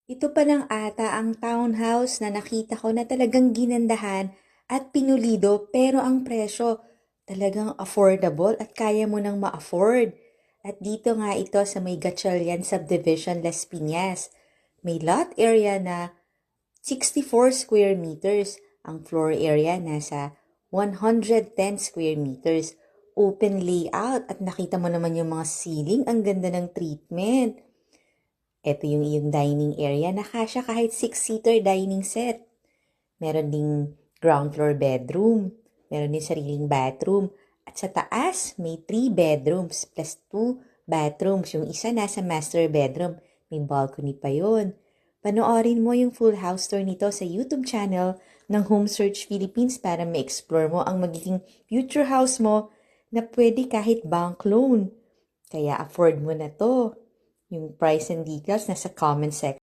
Ito pa lang ata ang townhouse na nakita ko na talagang ginandahan at pinulido pero ang presyo talagang affordable at kaya mo nang ma-afford. At dito nga ito sa may Gatchalian Subdivision, Las Piñas. May lot area na 64 square meters. Ang floor area nasa 110 square meters. Open layout at nakita mo naman yung mga ceiling. Ang ganda ng treatment. Ito yung iyong dining area na kasya kahit 6-seater dining set. Meron ding ground floor bedroom. Meron din sariling bathroom. At sa taas, may 3 bedrooms plus 2 bathrooms. Yung isa nasa master bedroom. May balcony pa yon. Panoorin mo yung full house tour nito sa YouTube channel ng Home Search Philippines para ma-explore mo ang magiging future house mo na pwede kahit bank loan. Kaya afford mo na to. Yung price and details nasa comment section.